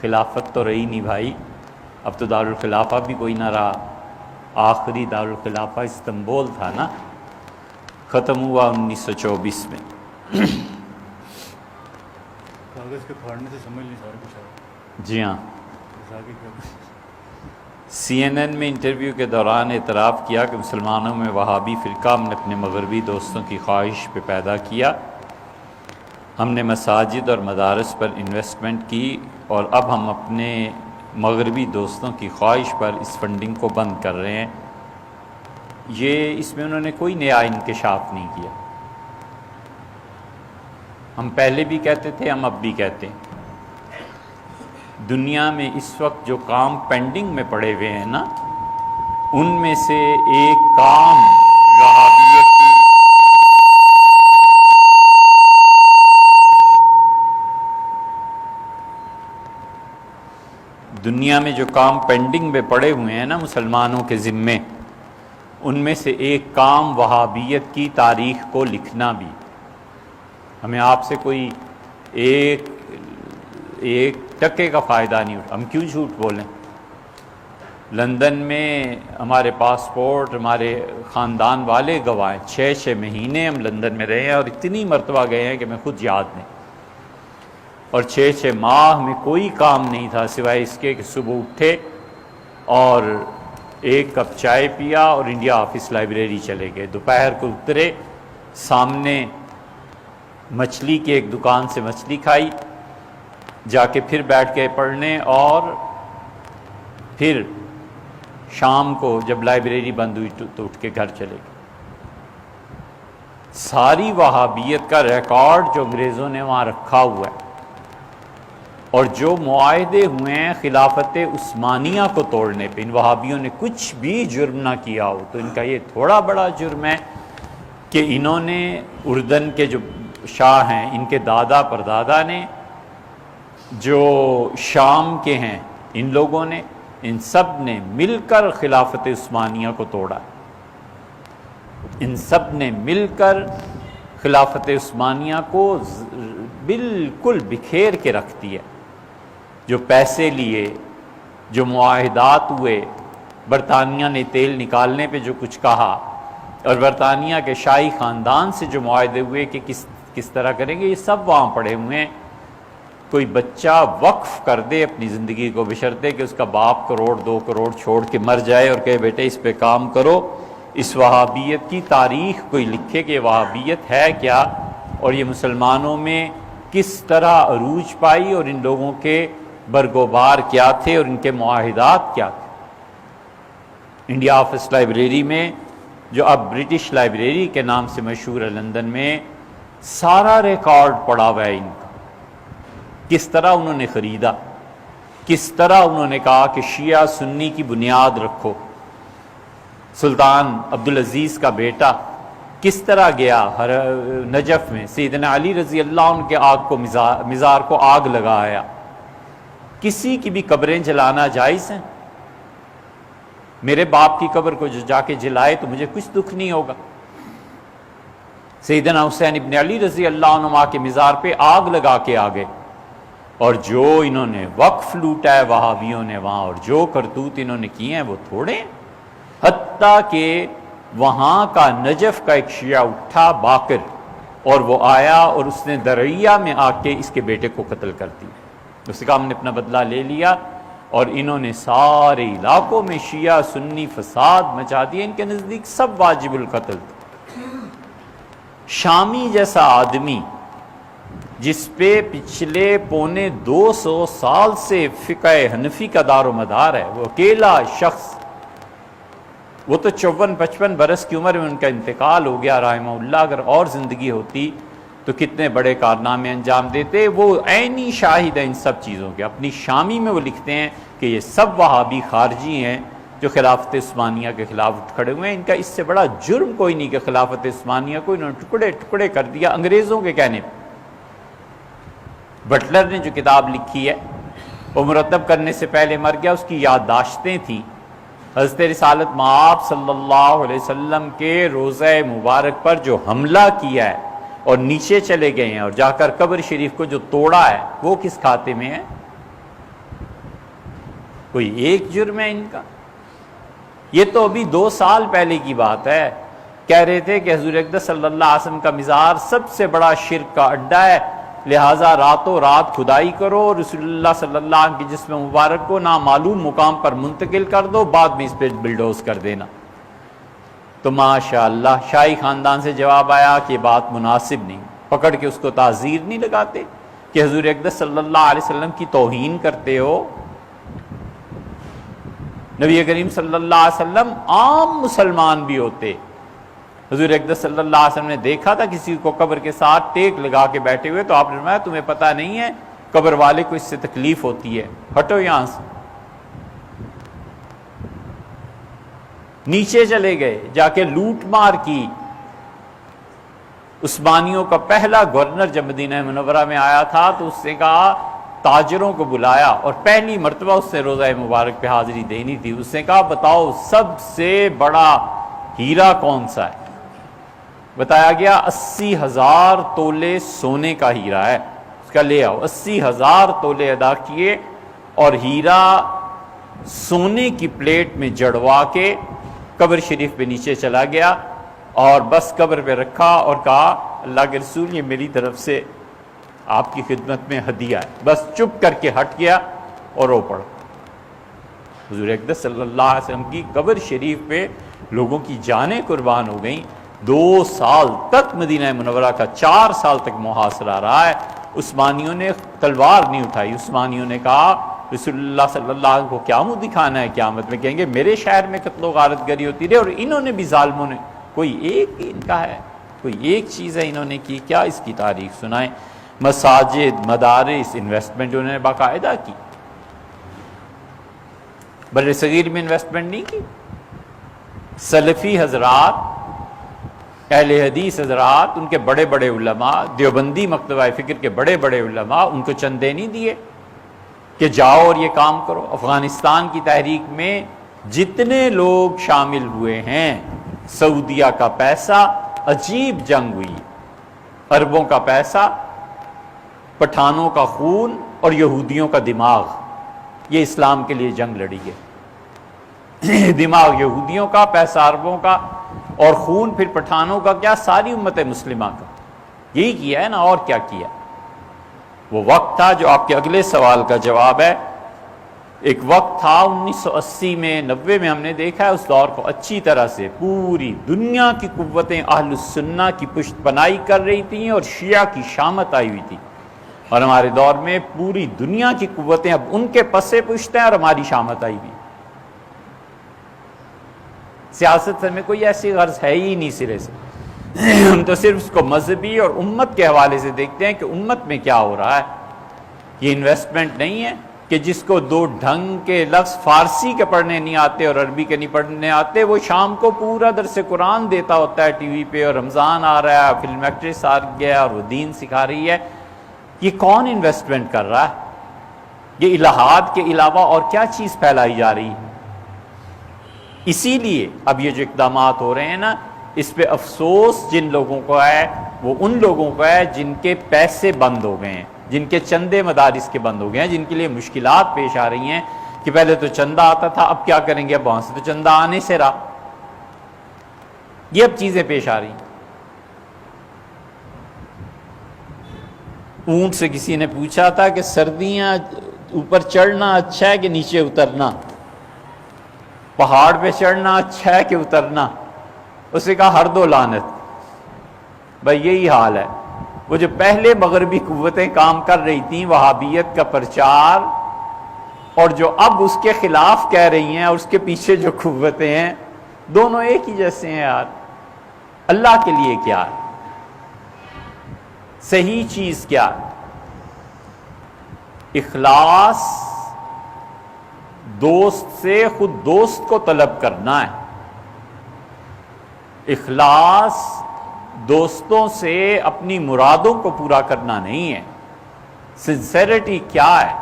خلافت تو رہی نہیں بھائی، اب تو دارالخلافہ بھی کوئی نہ رہا۔ آخری دارالخلافہ استنبول تھا نا، ختم ہوا 1924 میں۔ کاغذ کے پھاڑنے سے سمجھ نہیں سارا کچھ آیا۔ جی ہاں، آگے کیا؟ CNN میں انٹرویو کے دوران اعتراف کیا کہ مسلمانوں میں وہابی فرقہ ہم نے اپنے مغربی دوستوں کی خواہش پہ پیدا کیا۔ ہم نے مساجد اور مدارس پر انویسٹمنٹ کی اور اب ہم اپنے مغربی دوستوں کی خواہش پر اس فنڈنگ کو بند کر رہے ہیں۔ یہ اس میں انہوں نے کوئی نیا انکشاف نہیں کیا۔ ہم پہلے بھی کہتے تھے، ہم اب بھی کہتے ہیں، دنیا میں اس وقت جو کام پینڈنگ میں پڑے ہوئے ہیں نا، ان میں سے ایک کام وہابیت کی دنیا میں جو کام پینڈنگ میں پڑے ہوئے ہیں نا مسلمانوں کے ذمے، ان میں سے ایک کام وہابیت کی تاریخ کو لکھنا بھی۔ ہمیں آپ سے کوئی ایک ٹکے کا فائدہ نہیں اٹھا، ہم کیوں جھوٹ بولیں؟ لندن میں ہمارے پاسپورٹ، ہمارے خاندان والے گواہ ہیں، 6 مہینے ہم لندن میں رہے ہیں اور اتنی مرتبہ گئے ہیں کہ میں خود یاد نہیں، اور 6 ماہ میں کوئی کام نہیں تھا سوائے اس کے کہ صبح اٹھے اور ایک کپ چائے پیا اور انڈیا آفس لائبریری چلے گئے، دوپہر کو اترے، سامنے مچھلی کی ایک دکان سے مچھلی کھائی، جا کے پھر بیٹھ کے پڑھنے، اور پھر شام کو جب لائبریری بند ہوئی تو اٹھ کے گھر چلے گئے۔ ساری وہابیت کا ریکارڈ جو انگریزوں نے وہاں رکھا ہوا ہے، اور جو معاہدے ہوئے ہیں خلافت عثمانیہ کو توڑنے پہ، ان وہابیوں نے کچھ بھی جرم نہ کیا ہو، تو ان کا یہ تھوڑا بڑا جرم ہے کہ انہوں نے اردن کے جو شاہ ہیں، ان کے دادا پردادا نے، جو شام کے ہیں ان لوگوں نے، ان سب نے مل کر خلافت عثمانیہ کو توڑا، ان سب نے مل کر خلافت عثمانیہ کو بالکل بکھیر کے رکھ دیا۔ جو پیسے لیے، جو معاہدات ہوئے، برطانیہ نے تیل نکالنے پہ جو کچھ کہا، اور برطانیہ کے شاہی خاندان سے جو معاہدے ہوئے کہ کس طرح کریں گے، یہ سب وہاں پڑے ہوئے ہیں۔ کوئی بچہ وقف کر دے اپنی زندگی کو، بشرطے کہ اس کا باپ 1-2 کروڑ چھوڑ کے مر جائے اور کہے بیٹے اس پہ کام کرو، اس وہابیت کی تاریخ کوئی لکھے کہ وہابیت ہے کیا، اور یہ مسلمانوں میں کس طرح عروج پائی، اور ان لوگوں کے برگوبار کیا تھے اور ان کے معاہدات کیا تھے۔ انڈیا آفس لائبریری میں، جو اب برٹش لائبریری کے نام سے مشہور ہے لندن میں، سارا ریکارڈ پڑا ہوا ہے ان کا، کس طرح انہوں نے خریدا، کس طرح انہوں نے کہا کہ شیعہ سنی کی بنیاد رکھو۔ سلطان عبدالعزیز کا بیٹا کس طرح گیا نجف میں، سیدنا علی رضی اللہ عنہ کے مزار کو آگ لگایا۔ کسی کی بھی قبریں جلانا جائز ہیں؟ میرے باپ کی قبر کو جو جا کے جلائے تو مجھے کچھ دکھ نہیں ہوگا۔ سیدنا حسین ابن علی رضی اللہ عنہ کے مزار پہ آگ لگا کے آگے، اور جو انہوں نے وقف لوٹا ہے وہابیوں نے وہاں، اور جو کرتوت انہوں نے کیے ہیں وہ تھوڑے ہیں۔ حتیٰ کہ وہاں کا نجف کا ایک شیعہ اٹھا باقر، اور وہ آیا اور اس نے درعیہ میں آ کے اس کے بیٹے کو قتل کر دیا۔ اس کا ہم نے اپنا بدلہ لے لیا، اور انہوں نے سارے علاقوں میں شیعہ سنی فساد مچا دیا، ان کے نزدیک سب واجب القتل تھے۔ شامی جیسا آدمی جس پہ پچھلے 250 سال سے فقہ حنفی کا دار و مدار ہے، وہ اکیلا شخص، وہ تو 54-55 برس کی عمر میں ان کا انتقال ہو گیا رحمہ اللہ۔ اگر اور زندگی ہوتی تو کتنے بڑے کارنامے انجام دیتے۔ وہ عینی شاہد ہے ان سب چیزوں کے۔ اپنی شامی میں وہ لکھتے ہیں کہ یہ سب وہابی خارجی ہیں جو خلافت عثمانیہ کے خلاف اٹھ کھڑے ہوئے ہیں۔ ان کا اس سے بڑا جرم کوئی نہیں کہ خلافت عثمانیہ کو انہوں نے ٹکڑے ٹکڑے کر دیا انگریزوں کے کہنے پہ۔ بٹلر نے جو کتاب لکھی ہے وہ مرتب کرنے سے پہلے مر گیا، اس کی یادداشتیں تھیں۔ حضرت رسالت مآب صلی اللہ علیہ وسلم کے روضہ مبارک پر جو حملہ کیا ہے اور نیچے چلے گئے ہیں اور جا کر قبر شریف کو جو توڑا ہے، وہ کس کھاتے میں ہے؟ کوئی ایک جرم ہے ان کا؟ یہ تو ابھی 2 سال پہلے کی بات ہے، کہہ رہے تھے کہ حضور اقدس صلی اللہ علیہ وسلم کا مزار سب سے بڑا شرک کا اڈا ہے، لہٰذا راتوں رات کھدائی کرو، رسول اللہ صلی اللہ علیہ وسلم کے جسم مبارک کو نامعلوم مقام پر منتقل کر دو، بعد میں اس پہ بلڈوز کر دینا۔ تو ماشاءاللہ شاہی خاندان سے جواب آیا کہ یہ بات مناسب نہیں، پکڑ کے اس کو تعزیر نہیں لگاتے کہ حضور اقدس صلی اللہ علیہ وسلم کی توہین کرتے ہو۔ نبی کریم صلی اللہ علیہ وسلم عام مسلمان بھی ہوتے، حضور اقدس صلی اللہ علیہ وسلم نے دیکھا تھا کسی کو قبر کے ساتھ ٹیک لگا کے بیٹھے ہوئے، تو آپ نے فرمایا تمہیں پتہ نہیں ہے قبر والے کو اس سے تکلیف ہوتی ہے، ہٹو یہاں سے۔ نیچے چلے گئے، جا کے لوٹ مار کی۔ عثمانیوں کا پہلا گورنر جب مدینہ منورہ میں آیا تھا تو اس نے کہا، تاجروں کو بلایا اور پہلی مرتبہ اس نے روزہ مبارک پہ حاضری دینی تھی، اس نے کہا بتاؤ سب سے بڑا ہیرا کون سا ہے؟ بتایا گیا 80,000 تولے سونے کا ہیرا ہے، اس کا لے آؤ۔ 80,000 تولے ادا کیے اور ہیرا سونے کی پلیٹ میں جڑوا کے قبر شریف پہ نیچے چلا گیا اور بس قبر پہ رکھا اور کہا اللہ کے رسول یہ میری طرف سے آپ کی خدمت میں ہدیہ ہے، بس چپ کر کے ہٹ گیا اور رو پڑا۔ حضور اقدس صلی اللہ علیہ وسلم کی قبر شریف پہ لوگوں کی جانیں قربان ہو گئیں۔ 2 سال تک مدینہ منورہ کا 4 سال تک محاصرہ رہا ہے۔ عثمانیوں نے تلوار نہیں اٹھائی، عثمانیوں نے کہا رسول اللہ صلی اللہ علیہ وسلم کو کیا منہ دکھانا ہے، قیامت میں کہیں گے میرے شہر میں قتل و غارت گری ہوتی رہی، اور انہوں نے بھی ظالموں نے کوئی ایک ان کا ہے، کوئی ایک چیز ہے انہوں نے کی کیا؟ اس کی تاریخ سنائیں۔ مساجد، مدارس، انویسٹمنٹ انہوں نے باقاعدہ کی، بر صغیر میں انویسٹمنٹ نہیں کی۔ سلفی حضرات، اہل حدیث حضرات، ان کے بڑے بڑے علماء، دیوبندی مکتبہ فکر کے بڑے بڑے علماء، ان کو چندے نہیں دیے کہ جاؤ اور یہ کام کرو۔ افغانستان کی تحریک میں جتنے لوگ شامل ہوئے ہیں، سعودیہ کا پیسہ، عجیب جنگ ہوئی، عربوں کا پیسہ، پٹھانوں کا خون اور یہودیوں کا دماغ، یہ اسلام کے لیے جنگ لڑی گئی۔ دماغ یہودیوں کا، پیسہ عربوں کا، اور خون پھر پٹھانوں کا، کیا ساری امت مسلمہ کا، یہی کیا ہے نا، اور کیا کیا؟ وہ وقت تھا جو آپ کے اگلے سوال کا جواب ہے۔ ایک وقت تھا 1980 میں 90 میں، ہم نے دیکھا ہے اس دور کو اچھی طرح سے پوری دنیا کی قوتیں اہل السنہ کی پشت پناہی کر رہی تھیں اور شیعہ کی شامت آئی ہوئی تھی، اور ہمارے دور میں پوری دنیا کی قوتیں اب ان کے پسے پشت ہیں اور ہماری شامت آئی ہوئی۔ سیاست میں کوئی ایسی غرض ہے ہی نہیں سرے سے، ہم تو صرف اس کو مذہبی اور امت کے حوالے سے دیکھتے ہیں کہ امت میں کیا ہو رہا ہے۔ یہ انویسٹمنٹ نہیں ہے کہ جس کو 2 ڈھنگ کے لفظ فارسی کے پڑھنے نہیں آتے اور عربی کے نہیں پڑھنے آتے، وہ شام کو پورا درس قرآن دیتا ہوتا ہے ٹی وی پہ، اور رمضان آ رہا ہے، فلم ایکٹریس آ گیا اور وہ دین سکھا رہی ہے۔ یہ کون انویسٹمنٹ کر رہا ہے؟ یہ الہاد کے علاوہ اور کیا چیز پھیلائی جا رہی ہے؟ اسی لیے اب یہ جو اقدامات ہو رہے ہیں نا، اس پہ افسوس جن لوگوں کو ہے، وہ ان لوگوں کو ہے جن کے پیسے بند ہو گئے ہیں، جن کے چندے مدارس کے بند ہو گئے ہیں، جن کے لیے مشکلات پیش آ رہی ہیں کہ پہلے تو چندہ آتا تھا، اب کیا کریں گے، اب وہاں سے تو چندہ آنے سے رہا، یہ اب چیزیں پیش آ رہی ہیں۔ اونٹ سے کسی نے پوچھا تھا کہ سردیاں اوپر چڑھنا اچھا ہے کہ نیچے اترنا، پہاڑ پہ چڑھنا اچھا ہے کہ اترنا؟ اس نے کہا ہر دو لعنت۔ بھائی یہی حال ہے، وہ جو پہلے مغربی قوتیں کام کر رہی تھیں وہابیت کا پرچار، اور جو اب اس کے خلاف کہہ رہی ہیں، اور اس کے پیچھے جو قوتیں ہیں، دونوں ایک ہی جیسے ہیں یار۔ اللہ کے لیے کیا ہے صحیح چیز؟ کیا اخلاص؟ دوست سے خود دوست کو طلب کرنا ہے۔ اخلاص دوستوں سے اپنی مرادوں کو پورا کرنا نہیں ہے۔ سنسیریٹی کیا ہے؟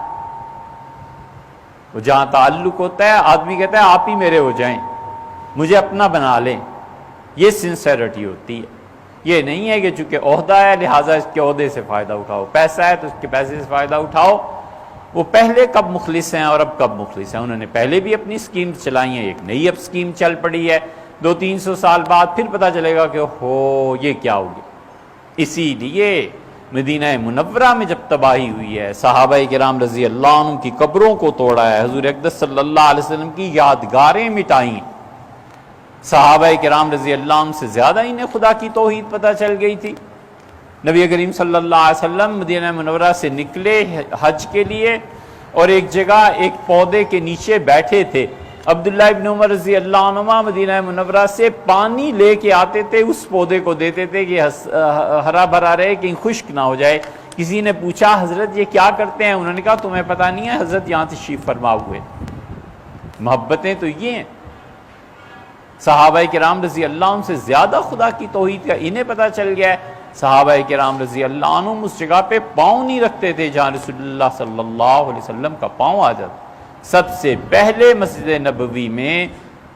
وہ جہاں تعلق ہوتا ہے، آدمی کہتا ہے آپ ہی میرے ہو جائیں، مجھے اپنا بنا لیں، یہ سنسیریٹی ہوتی ہے۔ یہ نہیں ہے کہ چونکہ عہدہ ہے لہٰذا اس کے عہدے سے فائدہ اٹھاؤ، پیسہ ہے تو اس کے پیسے سے فائدہ اٹھاؤ۔ وہ پہلے کب مخلص ہیں اور اب کب مخلص ہیں. انہوں نے پہلے بھی اپنی اسکیم چلائی ہیں, ایک نئی اب اسکیم چل پڑی ہے, 200-300 سال بعد پھر پتہ چلے گا کہ ہو یہ کیا ہو گیا. اسی لیے مدینہ منورہ میں جب تباہی ہوئی ہے, صحابہ کرام رضی اللہ عنہ کی قبروں کو توڑا ہے, حضور اقدس صلی اللہ علیہ وسلم کی یادگاریں مٹائیں, صحابہ کرام رضی اللہ عنہ سے زیادہ انہیں خدا کی توحید پتہ چل گئی تھی. نبی کریم صلی اللہ علیہ وسلم مدینہ منورہ سے نکلے حج کے لیے اور ایک جگہ ایک پودے کے نیچے بیٹھے تھے. عبداللہ ابن عمر رضی اللہ عنہ مدینہ منورہ سے پانی لے کے آتے تھے, اس پودے کو دیتے تھے کہ ہرا بھرا رہے, کہیں خشک نہ ہو جائے. کسی نے پوچھا حضرت یہ کیا کرتے ہیں؟ انہوں نے کہا تمہیں پتہ نہیں ہے, حضرت یہاں تشریف فرما ہوئے. محبتیں تو یہ ہیں. صحابہ کرام رضی اللہ عنہ سے زیادہ خدا کی توحید کا انہیں پتہ چل گیا ہے. صحابہ کرام رضی اللہ عنہ اس جگہ پہ پاؤں نہیں رکھتے تھے جہاں رسول اللہ صلی اللہ علیہ وسلم کا پاؤں آ جاتا. سب سے پہلے مسجد نبوی میں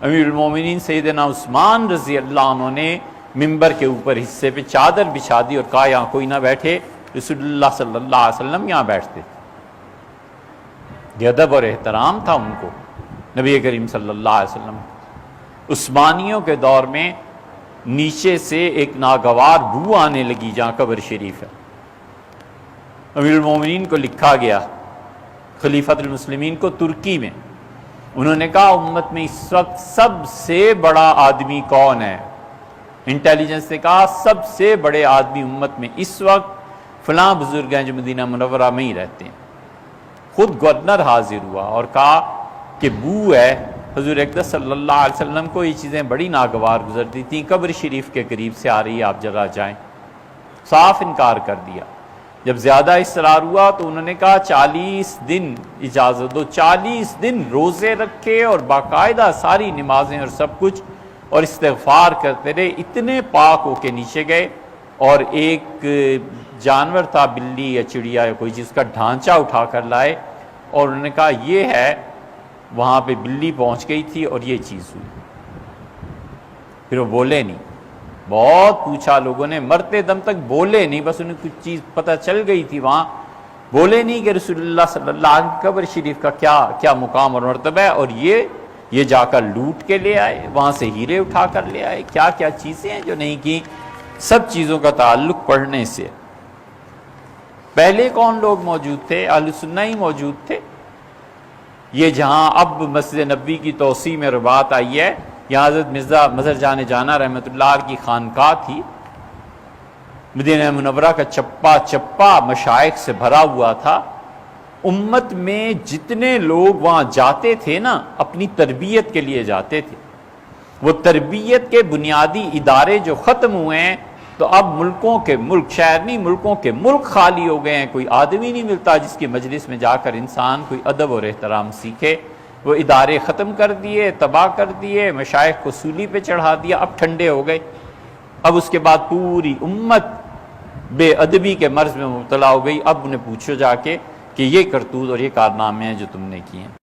امیر المومنین سیدنا عثمان رضی اللہ عنہ نے ممبر کے اوپر حصے پہ چادر بچھا دی اور کہا یہاں کوئی نہ بیٹھے, رسول اللہ صلی اللہ علیہ وسلم یہاں بیٹھتے. یہ ادب اور احترام تھا ان کو نبی کریم صلی اللہ علیہ وسلم. عثمانیوں کے دور میں نیچے سے ایک ناگوار بو آنے لگی جہاں قبر شریف ہے. امیر المومنین کو لکھا گیا, خلیفۃ المسلمین کو ترکی میں. انہوں نے کہا امت میں اس وقت سب سے بڑا آدمی کون ہے؟ انٹیلیجنس نے کہا سب سے بڑے آدمی امت میں اس وقت فلاں بزرگ ہیں جو مدینہ منورہ میں ہی رہتے ہیں. خود گورنر حاضر ہوا اور کہا کہ بو ہے. حضور اقدس صلی اللہ علیہ وسلم کو یہ چیزیں بڑی ناگوار گزرتی تھیں, قبر شریف کے قریب سے آ رہی ہے, آپ جگہ جائیں. صاف انکار کر دیا. جب زیادہ اصرار ہوا تو انہوں نے کہا 40 دن اجازت دو. 40 دن روزے رکھے اور باقاعدہ ساری نمازیں اور سب کچھ اور استغفار کرتے رہے. اتنے پاک ہو کے نیچے گئے اور ایک جانور تھا, بلی یا چڑیا یا کوئی چیز کا ڈھانچہ اٹھا کر لائے اور انہوں نے کہا یہ ہے. وہاں پہ بلی پہنچ گئی تھی اور یہ چیز ہوئی. پھر وہ بولے نہیں. بہت پوچھا لوگوں نے, مرتے دم تک بولے نہیں. بس انہیں کچھ چیز پتہ چل گئی تھی وہاں, بولے نہیں کہ رسول اللہ صلی اللہ علیہ وسلم قبر شریف کا کیا مقام اور مرتبہ ہے. اور یہ جا کر لوٹ کے لے آئے, وہاں سے ہیرے اٹھا کر لے آئے. کیا کیا چیزیں ہیں جو نہیں کی. سب چیزوں کا تعلق پڑھنے سے. پہلے کون لوگ موجود تھے؟ اہل سنہ ہی موجود تھے. یہ جہاں اب مسجد نبوی کی توسیع میں رباط آئی ہے, یہاں حضرت مرزا مظہر جان جانا رحمۃ اللہ علیہ کی خانقاہ تھی. مدینہ منورہ کا چپا چپا مشائخ سے بھرا ہوا تھا. امت میں جتنے لوگ وہاں جاتے تھے نا, اپنی تربیت کے لیے جاتے تھے. وہ تربیت کے بنیادی ادارے جو ختم ہوئے ہیں تو اب ملکوں کے ملک, شہر نہیں ملکوں کے ملک خالی ہو گئے ہیں. کوئی آدمی نہیں ملتا جس کی مجلس میں جا کر انسان کوئی ادب اور احترام سیکھے. وہ ادارے ختم کر دیے, تباہ کر دیے, مشائخ کو سولی پہ چڑھا دیا. اب ٹھنڈے ہو گئے. اب اس کے بعد پوری امت بے ادبی کے مرض میں مبتلا ہو گئی. اب انہیں پوچھو جا کے کہ یہ کرتوت اور یہ کارنامے ہیں جو تم نے کیے ہیں.